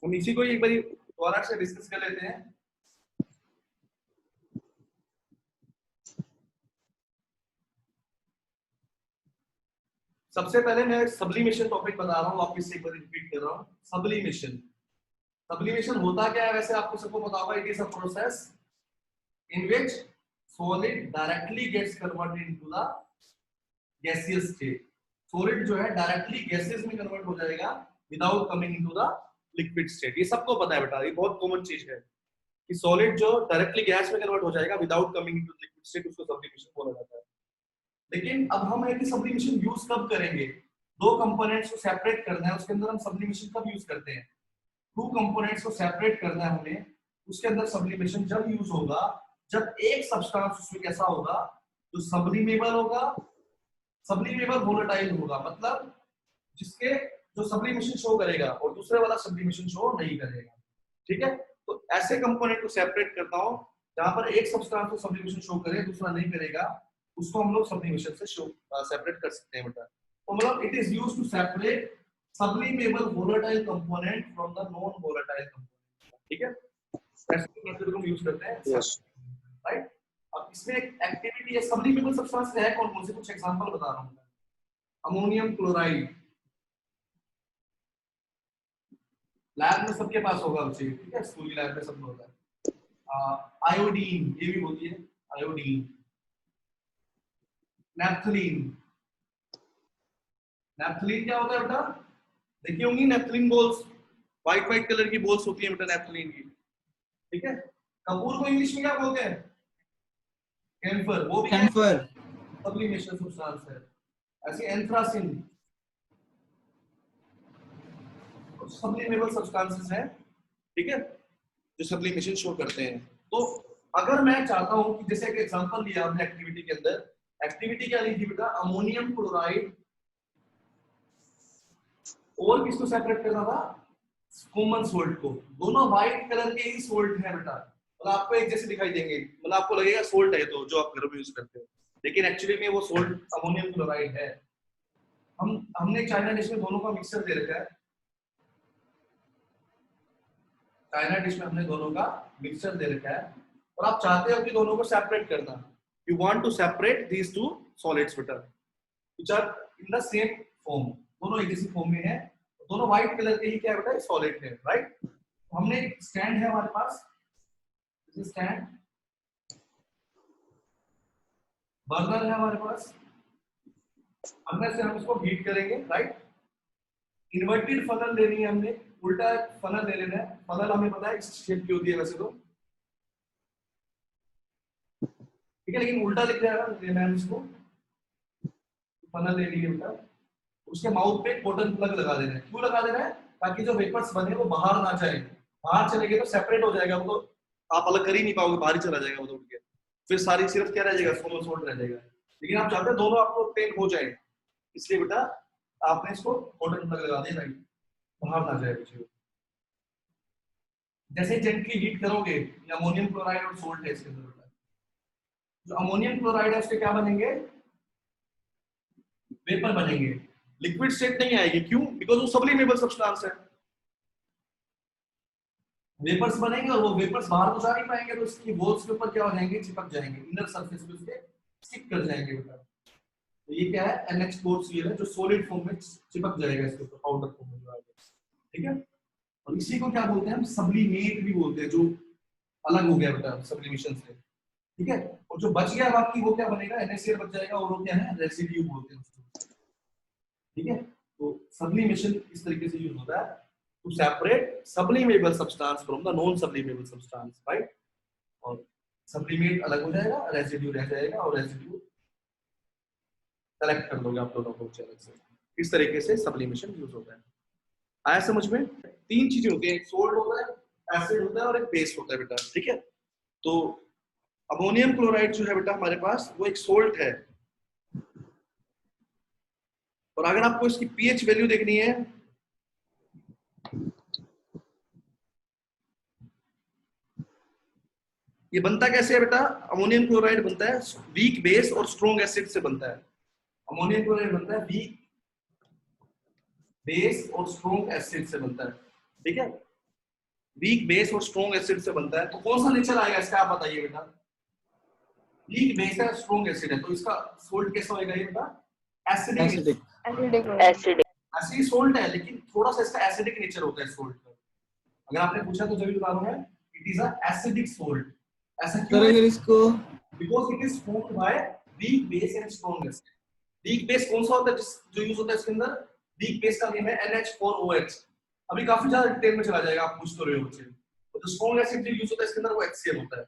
हम इसी को एक बार दोबारा से डिस्कस कर लेते हैं। सबसे पहले मैं सब्लिमेशन टॉपिक बता रहा हूँ, वापस एक बार रिपीट कर रहा हूँ। सब्लिमेशन, सब्लिमेशन होता क्या है? वैसे आपको सबको पता होगा, it is a process in which solid directly gets converted into the gaseous state. Solid जो है डायरेक्टली गैसेस में कन्वर्ट हो जाएगा without coming into the liquid state. ये सबको पता है बेटा, ये बहुत कॉमन चीज है कि सॉलिड जो डायरेक्टली गैस में कन्वर्ट हो जाएगा without coming into liquid state, उसको सब्लिमेशन बोला जाता है। लेकिन अब हम है कि सब्लिमेशन यूज कब करेंगे? दो कंपोनेंट्स को सेपरेट करना है, उसके अंदर हम सब्लिमेशन कब यूज करते हैं? टू कंपोनेंट्स को सेपरेट करना है हमें, उसके अंदर सब्लिमेशन जब यूज होगा जब एक सब्सटेंस उसमें कैसा होगा जो सब्लिमेबल होगा, सब्लिमेबल वोलेटाइल होगा, मतलब जिसके जो सब्लिमेशन शो करेगा और दूसरे वाला सब्लिमेशन शो नहीं करेगा। ठीक है, तो ऐसे कंपोनेंट को सेपरेट करता हूं जहां पर एक सब्सटेंस को सब्लिमेशन शो करे दूसरा नहीं करेगा, उसको हम लोग सब्लिमेशन से शो सेपरेट कर सकते हैं बेटा। तो मतलब it is used to separate sublimable volatile component from the non volatile component। ठीक है, ऐसे मेथड को हम यूज करते हैं। यस राइट, अब इसमें एक एक्टिविटी है, सबलिमेबल सब्सटेंस है कौन कौन से, कुछ एग्जांपल बता रहा हूं। अमोनियम क्लोराइड लैब में सबके पास होगा बच्चे, ठीक है, स्कूल की लैब में सब होता है। आयोडीन, ये भी होती है आयोडीन। नैप्थलीन, नैप्थलीन क्या होता है बेटा? देखिए होंगी naphthalene balls, white white colour की बॉल्स होती है बेटा नैप्थलीन की। ठीक है, कपूर को इंग्लिश में क्या बोलते हैं? कैम्फर, वो भी कैम्फर सब्लिमेशन सब्सटेंस है। ऐसे एंथ्रासिन, सब्लिमेबल सब्सटेंसेस हैं, ठीक है, जो सब्लिमेशन शो करते हैं। तो अगर मैं चाहता हूं कि जैसे एक एग्जांपल लिया हमने एक्टिविटी के अंदर, एक्टिविटी क्या ली थी बेटा? अमोनियम क्लोराइड और किसको सेपरेट करना था? कॉमन सोल्ट को। दोनों व्हाइट कलर के ही सोल्ट है बेटा, मतलब आपको एक जैसे दिखाई देंगे, मतलब आपको लगेगा सोल्ट है तो जो आप घर में यूज करते हो, लेकिन एक्चुअली में वो सोल्ट अमोनियम क्लोराइड है। हमने चाइना डिश में दोनों का मिक्सचर दे रखा है, चाइना डिश में हमने दोनों का मिक्सचर दे रखा है और आप चाहते हो कि दोनों को सेपरेट करना। You want to separate these two solids बेटा which are in the same form, दोनों एक जैसी फॉर्म में है, दोनों व्हाइट कलर के ही क्या है बेटा? सॉलिड है। राइट, हमने एक स्टैंड है हमारे पास, दिस स्टैंड, बर्नर है हमारे पास, अंदर से हम इसको हीट करेंगे। राइट, इन्वर्टेड फनल लेनी है हमने, उल्टा फनल ले लेना है। फनल हमें पता है इस शेप की होती है वैसे तो, ठीक है, लेकिन उल्टा लिख लेना है इसको। फनल ले लिए बेटा, उसके माउथ पे कॉटन प्लग लगा देना है। क्यों लगा देना है? ताकि जो वेपर्स बने वो बाहर ना जाए, बाहर चलेंगे तो सेपरेट हो जाएगा, वो तो आप अलग कर ही नहीं पाओगे, बाहर ही चला जाएगा वो तो उड़ के, फिर सारी सिर्फ क्या रह जाएगा? सोलर सोल्ट रह जाएगा। लेकिन आप चाहते हैं दोनों आपको पेन हो जाए, इसलिए बेटा आपने इसको कॉटन प्लग लगा दिया, राइट, बाहर ना जाए कुछ। जैसे जेंटली हीट करोगे, ये अमोनियम क्लोराइड और सोल्ट है इसके अंदर, जो अमोनियम क्लोराइड है उसके क्या बनेंगे? वेपर बनेंगे, लिक्विड स्टेट नहीं आएगी। क्यों? बिकॉज वो सब्लिमेबल सब्सटेंस है। वेपर्स बनेंगे और वो वेपर्स बाहर तो जा नहीं पाएंगे, तो इसकी वॉल्स के ऊपर क्या हो जाएंगे? चिपक जाएंगे, इनर सरफेस पे उसके स्टिक कर जाएंगे बेटा। तो ये क्या है? NH4Cl है, जो सॉलिड फॉर्म में चिपक जाएगा इसके ऊपर, पाउडर फॉर्म में जो आएगा। ठीक है, और इसी को क्या बोलते हैं? हम सब्लिमेट भी बोलते हैं, जो अलग हो गया बेटा सब्लिमेशन से। ठीक है, और जो बच गया बाकी वो क्या बनेगा? NaCl बच जाएगा, और वो क्या है? रेसिड्यू बोलते हैं उसको। ठीक है, तो सब्लिमेशन इस तरीके से यूज होता है to separate sublimable substance from the non sublimable substance. Right, और सब्लिमेट अलग हो जाएगा, रेसिड्यू रह जाएगा, और रेसिड्यू कलेक्ट कर लोगे आप दोनों को अलग से। इस तरीके से सब्लिमेशन यूज होता है। आया समझ में? तीन चीजें होती हैं, एक सोल्ट होता है, एसिड होता है, और एक बेस होता है बेटा। ठीक है, तो अमोनियम क्लोराइड जो है बेटा हमारे पास, वो एक सोल्ट है, और अगर आपको इसकी पीएच वैल्यू देखनी है, ये बनता कैसे है बेटा? अमोनियम क्लोराइड बनता है वीक बेस और स्ट्रॉन्ग एसिड से बनता है। अमोनियम क्लोराइड बनता है वीक बेस और स्ट्रॉन्ग एसिड से बनता है। ठीक है, वीक बेस और स्ट्रॉन्ग एसिड से बनता है, तो कौन सा नेचर आएगा इसका आप बताइए बेटा। वीक बेस है, स्ट्रॉन्ग एसिड है, तो इसका सोल्ट कैसा होगा ये बेटा, एसिडिक। ऐसे ही सोल्ट है लेकिन थोड़ा सा इसका एसिडिक नेचर होता है सोल्ट का। अगर आपने पूछा तो जब भी बता रहा हूं, it is a acidic salt. ऐसा क्यों है? अगर इसको because it is formed by weak base and strong acid. Weak base कौन सा होता है जो यूज होता है इसके अंदर? वीक बेस का नेम है NH4OH। अभी काफी ज्यादा डिटेल में चला जाएगा, आप पूछ तो रहे हो मुझसे। तो जो स्ट्रॉन्ग एसिड जो यूज होता है इसके अंदर वो HCl होता है,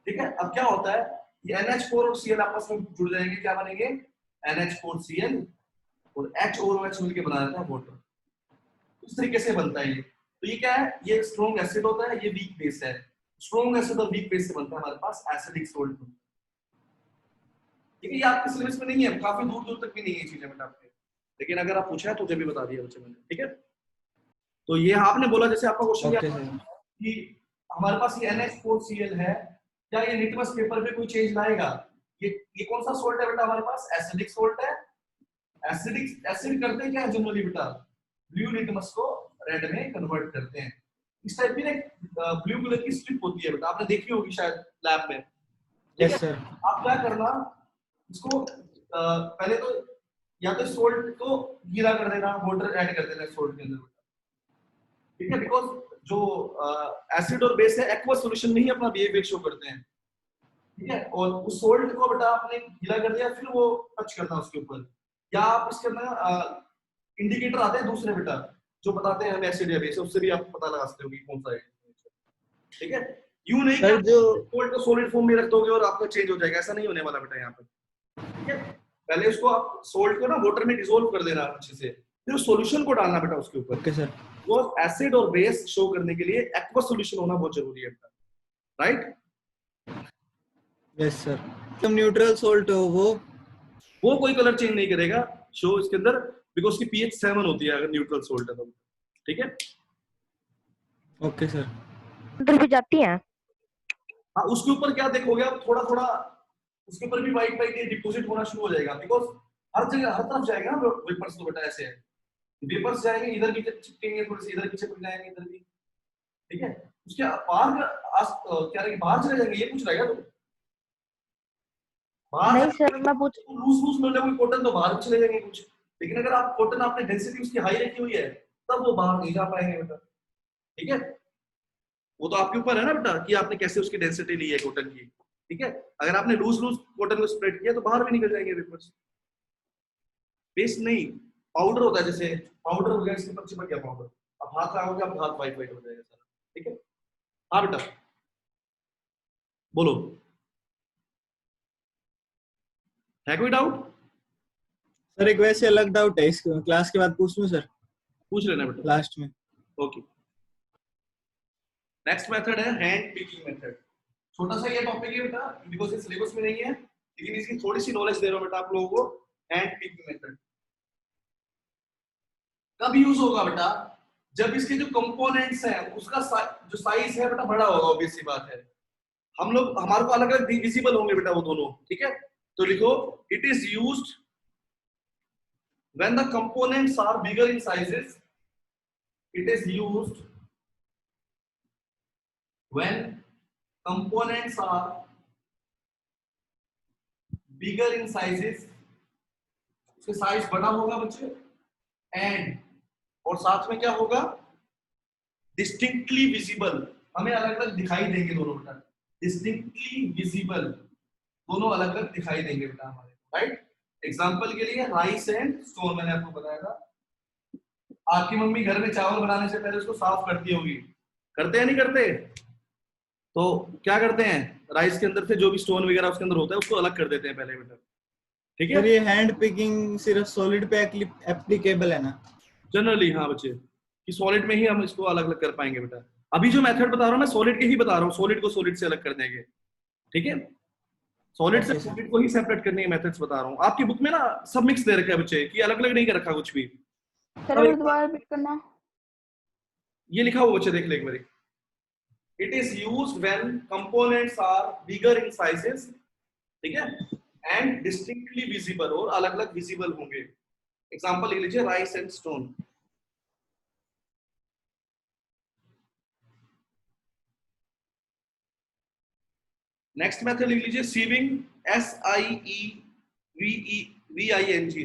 ठीक है। अब क्या होता है, ये NH4 और Cl आपस में जुड़ जाएंगे, क्या बनेंगे, NH4Cl, और H और OH मिलके बना देता है वाटर। इस तरीके से बनता है ये। तो ये क्या है, ये स्ट्रॉन्ग एसिड होता है, ये वीक बेस है। स्ट्रॉन्ग एसिड और वीक बेस से बनता है हमारे पास एसिडिक सोल्ट। ठीक है, ये आपके सिलेबस में नहीं है, काफी दूर दूर तक भी नहीं है चीजें बेटा आपके, लेकिन अगर आप पूछा है तो मुझे भी बता दिया बच्चे मैंने, ठीक है। तो ये आपने बोला, जैसे आपका क्वेश्चन कि हमारे पास ये NH4Cl है, क्या ये लिटमस पेपर पे कोई चेंज लाएगा? ये कौन सा सोल्ट है बेटा हमारे पास? एसिडिक सोल्ट है। एसिड करते हैं क्या जनरली बेटा, ब्लू लिटमस को रेड में कन्वर्ट करते हैं। इस टाइप की ना ब्लू कलर की स्ट्रिप होती है बेटा, आपने देखी होगी शायद लैब में। Yes sir. आप क्या करना, इसको पहले तो या तो सोल्ट को गीला कर देना, वाटर ऐड कर देना सोल्ट के अंदर, ठीक है। बिकॉज जो एसिड और बेस है एक्वा सॉल्यूशन में ही अपना बिहेवियर शो करते हैं, ठीक है। और उस सोल्ट को बेटा आपने गीला कर दिया, फिर वो टच करना उसके ऊपर, या आप इसके अंदर इंडिकेटर आते हैं दूसरे बेटा जो बताते हैं हम एसिड या बेस है, उससे भी आप पता लगा सकते हो कि कौन सा है, ठीक है। यूं नहीं कि जो सोल्ट को सॉलिड फॉर्म में रख दोगे और आपका चेंज हो जाएगा, ऐसा नहीं होने वाला बेटा यहाँ पे, ठीक है। पहले उसको आप सोल्ट को ना वाटर में डिसोल्व कर देना अच्छे से, फिर उस सॉल्यूशन को डालना बेटा उसके ऊपर। Okay sir. वो एसिड और बेस शो करने के लिए एक्वा सॉल्यूशन होना बहुत जरूरी है बेटा, राइट। Yes sir. तो न्यूट्रल सोल्ट हो वो कोई कलर चेंज नहीं करेगा शो इसके अंदर, बिकॉज की pH 7 होती है अगर न्यूट्रल सोल्ट है तो, ठीक है। Okay sir. अंदर भी जाती है। हाँ, उसके ऊपर क्या देखोगे आप, थोड़ा थोड़ा उसके ऊपर भी व्हाइट व्हाइट डिपॉजिट होना शुरू हो जाएगा, बिकॉज हर जगह हर तरफ जाएगा ना वेपर्स, तो बेटा ऐसे है, वेपर्स जाएंगे इधर भी चिपकेंगे, थोड़े से इधर भी चिपक जाएंगे, इधर भी, ठीक है। उसके बाहर क्या रहेगा, बाहर चले जाएंगे, ये पूछ रहा है तो बाहर नहीं सर, मैं पूछ लूज लूज मिल रहा है कॉटन तो बाहर चले जाएंगे कुछ, लेकिन अगर आप कॉटन आपने डेंसिटी उसकी हाई रखी हुई है तब वो बाहर नहीं जा पाएंगे बेटा, ठीक है। वो तो आपके ऊपर है ना बेटा कि आपने कैसे उसकी डेंसिटी ली है कॉटन की, ठीक है। अगर आपने लूज लूज कॉटन को स्प्रेड किया तो बाहर भी निकल जाएंगे वेपर्स। पेस्ट नहीं, पाउडर होता है, जैसे पाउडर हो गया, इसके ऊपर चिपक गया पाउडर, अब हाथ लगाओगे आप हाथ व्हाइट व्हाइट हो जाएगा सारा, ठीक है। हाँ बेटा बोलो, है कोई डाउट? सर एक वैसे अलग डाउट है, इस क्लास के बाद पूछ लूं सर? पूछ लेना बेटा लास्ट में। ओके। नेक्स्ट मेथड है हैंड पिकिंग मेथड। छोटा सा ये टॉपिक है बेटा, बिकॉज ये सिलेबस में नहीं है, लेकिन इसकी थोड़ी सी नॉलेज दे रहा हूं बेटा आप लोगों को। हैंड पिकिंग मेथड कब यूज होगा बेटा, जब इसके जो कंपोनेंट्स हैं उसका जो साइज है बेटा बड़ा होगा, ऑब्वियस सी बात है। हम लोग हमारे को अलग अलग विजिबल होंगे बेटा वो दोनों, ठीक है। तो लिखो, it is used when the components are bigger in sizes, it is used when components are bigger in sizes, उसके साइज बड़ा होगा बच्चे, एंड और साथ में क्या होगा, डिस्टिंक्टली विजिबल, हमें अलग अलग दिखाई देंगे दोनों बेटा, डिस्टिंक्टली विजिबल, दोनों अलग अलग दिखाई देंगे बेटा हमारे, राइट। एग्जांपल के लिए राइस एंड स्टोन, मैंने आपको बताया था, आपकी मम्मी घर में चावल बनाने से पहले उसको साफ करती होगी, करते हैं नहीं करते? तो क्या करते हैं, राइस के अंदर से जो भी स्टोन वगैरह उसके अंदर होता है उसको अलग कर देते हैं पहले बेटा, ठीक है। सर ये हैंड पिकिंग सिर्फ सॉलिड पे एप्लीकेबल है ना? जनरली हाँ बच्चे, कि सॉलिड में ही हम इसको अलग अलग कर पाएंगे बेटा। अभी जो मेथड बता रहा हूँ मैं सॉलिड के ही बता रहा हूँ, सॉलिड को सॉलिड से अलग कर देंगे, ठीक है। सॉलिड से सॉलिड को ही सेपरेट करने के मेथड्स बता रहा हूँ। आपकी बुक में ना सब मिक्स दे रखा है बच्चे, कि अलग अलग नहीं कर रखा कुछ भी। सर दोबारा रिपीट करना, ये लिखा हुआ बच्चे देख ले एक बार, it is used when components are bigger in sizes, ठीक है, एंड डिस्टिंक्टली विजिबल, और अलग अलग विजिबल होंगे। एग्जांपल लिख लीजिए, rice and stone. Next method लिख लीजिए sieving, SIEVING,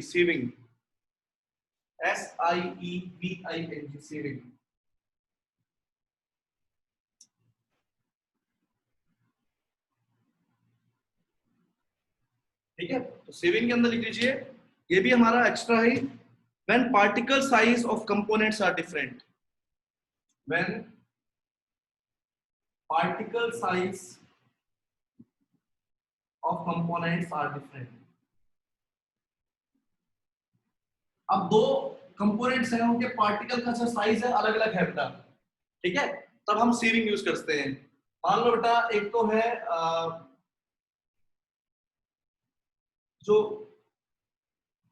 sieving, SIEVING, sieving. ठीक है, तो सीविंग के अंदर लिख लीजिए, ये भी हमारा एक्स्ट्रा है, when particle size of components are different, when particle size of components are different। अब दो कंपोनेंट्स हैं, उनके पार्टिकल का जो साइज है अलग अलग है बेटा, ठीक है, तब हम सीविंग यूज करते हैं। मान लो बेटा एक तो है जो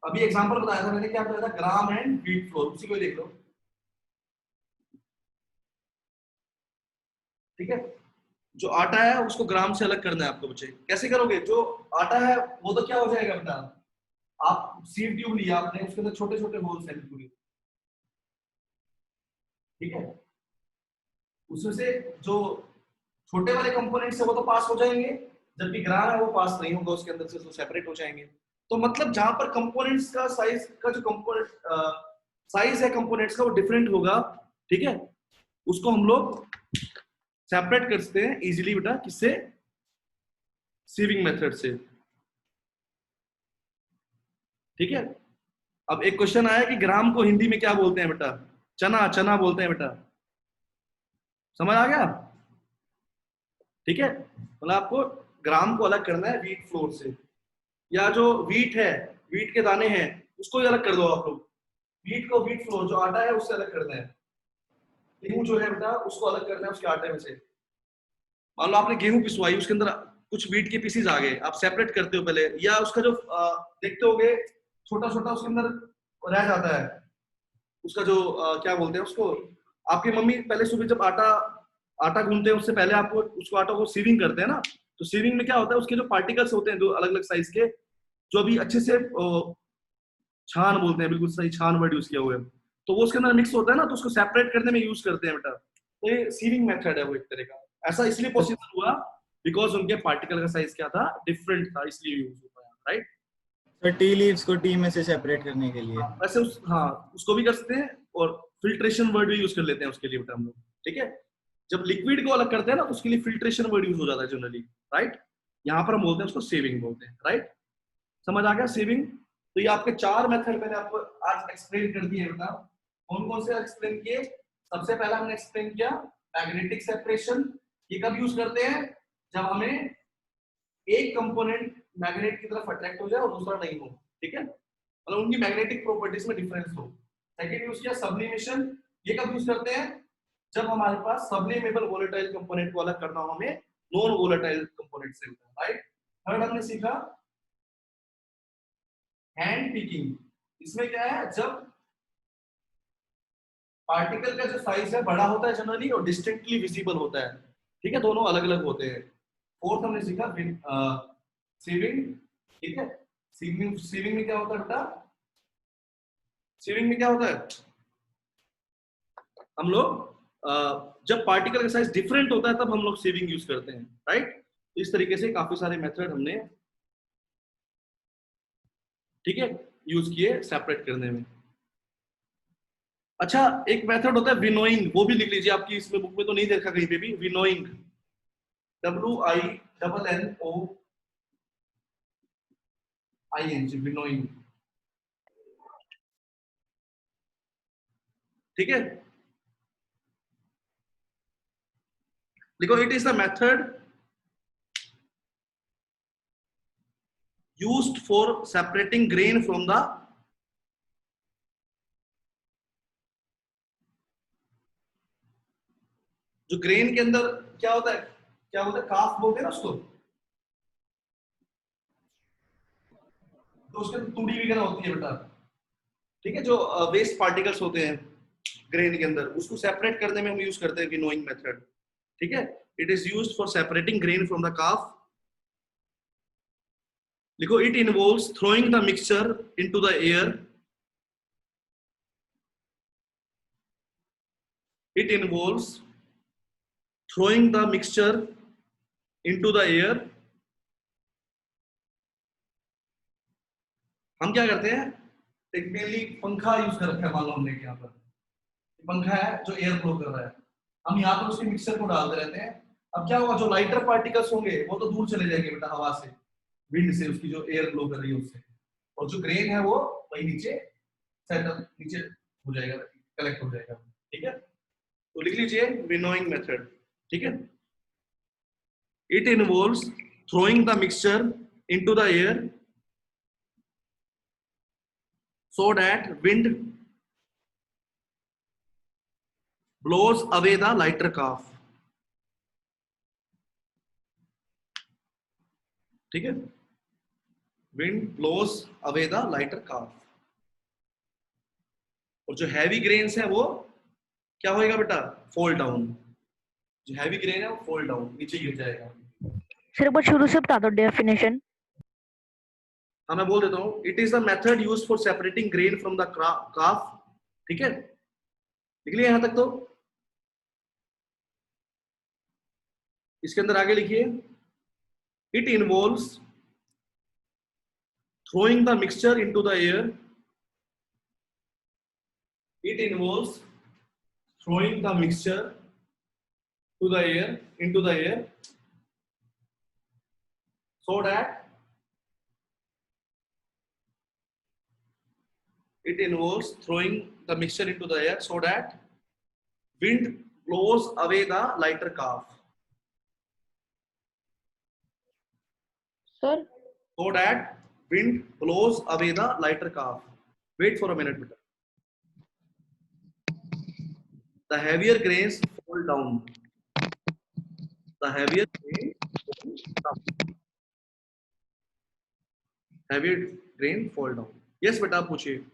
अभी एग्जांपल बताया था मैंने, क्या बताया था, ग्राम एंड व्हीट फ्लोर, उसी को देख लो। ठीक है, जो आटा है उसको ग्राम से अलग करना है आपको बच्चे। कैसे करोगे, जो आटा है वो तो क्या हो जाएगा बेटा, आप सीव ट्यूब लिया आपने, उसके अंदर छोटे छोटे होल्स हैं पूरी, ठीक है, उसमें से जो छोटे वाले कंपोनेंट्स है वो तो पास हो जाएंगे, जबकि ग्राम है वो पास नहीं होगा, उसके अंदर से तो सेपरेट हो जाएंगे। तो मतलब जहां पर कंपोनेंट्स का साइज का जो कंपोनेंट साइज है कंपोनेंट्स का वो डिफरेंट होगा, ठीक है, उसको हम लोग सेपरेट करते हैं इजीली बेटा, किससे, सीविंग मेथड से। ठीक है, अब एक क्वेश्चन आया कि ग्राम को हिंदी में क्या बोलते हैं बेटा, चना, चना बोलते हैं बेटा, समझ आ गया। ठीक है, मतलब आपको ग्राम को अलग करना है व्हीट फ्लोर से, या जो व्हीट है, व्हीट के दाने हैं उसको ही अलग कर दो आप लोग, व्हीट को, व्हीट फ्लोर जो आटा है उससे अलग करना है, गेहूं जो है बेटा उसको अलग करना है उसके आटे में से। मान लो आपने गेहूं पिसवाई, उसके अंदर कुछ व्हीट के पीसीज आ गए, आप सेपरेट करते हो पहले, या उसका जो देखते होगे छोटा छोटा उसके अंदर रह जाता है, उसका जो क्या बोलते हैं उसको, आपकी मम्मी पहले सुबह जब आटा आटा गूंथते हैं उससे पहले आपको उसको आटा को सीविंग करते हैं ना, तो सीविंग में क्या होता है, उसके जो पार्टिकल्स होते हैं जो अलग अलग साइज के, जो अभी अच्छे से छान बोलते हैं, बिल्कुल सही छान वर्ड यूज किया हुआ है, तो वो उसके अंदर मिक्स होता है ना, तो उसको सेपरेट करने में यूज करते हैं बेटा। तो ये सीविंग मेथड है वो एक तरह का, ऐसा इसलिए पॉसिबल हुआ बिकॉज उनके पार्टिकल का साइज क्या था, डिफरेंट था, इसलिए यूज होता है, राइट। तो टी लीव्स को टी में से सेपरेट करने के लिए वैसे उसको भी कर सकते हैं, और फिल्ट्रेशन वर्ड भी यूज कर लेते हैं उसके लिए बेटा हम लोग। ठीक है, जब लिक्विड को अलग करते हैं ना तो उसके लिए फिल्ट्रेशन वर्ड यूज हो जाता है जनरली, राइट। यहाँ पर हम बोलते हैं उसको सेविंग बोलते हैं, राइट। समझ आ गया सेविंग। तो ये आपके चार मेथड मैंने आपको आज एक्सप्लेन कर दिए बेटा। कौन कौन से एक्सप्लेन किए, सबसे पहला हमने एक्सप्लेन किया मैग्नेटिक सेपरेशन। ये कब यूज करते हैं, जब हमें एक कंपोनेंट मैग्नेट की तरफ अट्रैक्ट हो जाए और दूसरा नहीं हो, ठीक है, मतलब उनकी मैग्नेटिक प्रॉपर्टीज में डिफरेंस हो। सेकंड यूज किया सब्लिमेशन, ये कब यूज करते हैं, जब हमारे पास सब्लिमेबल वोलेटाइल कंपोनेंट को अलग करना हो हमें नॉन वोलेटाइल कंपोनेंट से, राइट। थर्ड हमने सीखा हैंड पिकिंग, इसमें क्या है, जब पार्टिकल का जो साइज है बड़ा होता है जनरली और डिस्टिंक्टली विजिबल होता है, ठीक है, दोनों अलग अलग होते हैं। फोर्थ हमने सीखा सीविंग, ठीक है, सीविंग में क्या होता है बेटा, सीविंग में क्या होता है, हम लोग जब पार्टिकल का साइज डिफरेंट होता है तब हम लोग सीविंग यूज करते हैं, राइट। इस तरीके से काफी सारे मेथड हमने, ठीक है, यूज किए सेपरेट करने में। अच्छा, एक मेथड होता है विनोइंग, वो भी लिख लीजिए, आपकी इसमें बुक में तो नहीं देखा कहीं पे भी, विनोइंग, WINNOING, विनोइंग, ठीक है। देखो, it is the method used for separating grain from the, जो ग्रेन के अंदर क्या होता है, क्या बोलते हैं, काफ बोलते हैं ना उसको, तो उसके अंदर तूड़ी वगैरह होती है बेटा, ठीक है, जो वेस्ट पार्टिकल्स होते हैं ग्रेन के अंदर, उसको सेपरेट करने में हम यूज करते हैं विनोइंग मेथड, ठीक है। It is used for separating grain from the chaff. देखो, it involves throwing the mixture into the air, it involves throwing the mixture into the air, हम क्या करते हैं, एक मेनली पंखा यूज कर रखा है, मान लो हमने यहाँ पर पंखा है जो एयर फ्लो कर रहा है, हम यहाँ पर उसके मिक्सचर को डालते रहते हैं। अब क्या होगा, जो लाइटर पार्टिकल्स होंगे वो तो दूर चले जाएंगे बेटा हवा से, विंड से, उसकी जो एयर फ्लो कर रही है उससे, और जो ग्रेन है वो वही नीचे सेटअप, नीचे हो जाएगा, कलेक्ट हो जाएगा। ठीक है, तो लिख लीजिए विनोइंग मेथड। ठीक है, it involves throwing the mixture into the air so that wind blows away the lighter calf। ठीक है, wind blows away the lighter calf, और जो हैवी ग्रेन्स है वो क्या होएगा बेटा, फॉल डाउन। जो हैवी ग्रेन है वो फॉल डाउन, नीचे गिर जाएगा। सर एक बार शुरू से बता दो डेफिनेशन। हाँ मैं बोल देता हूँ, it is the method used for separating grain from the काफ। ठीक है, लिख लिया यहां तक। तो इसके अंदर आगे लिखिए, it involves throwing the mixture into the air, it involves throwing the mixture to the air, into the air, so that it involves throwing the mixture into the air so that wind blows away the lighter calf, sir so that wind blows away the lighter calf। Wait for a minute beta, the heavier grains fall down, the heavier grain fall down, heavier grain fall down। yes बेटा, आप पूछिए।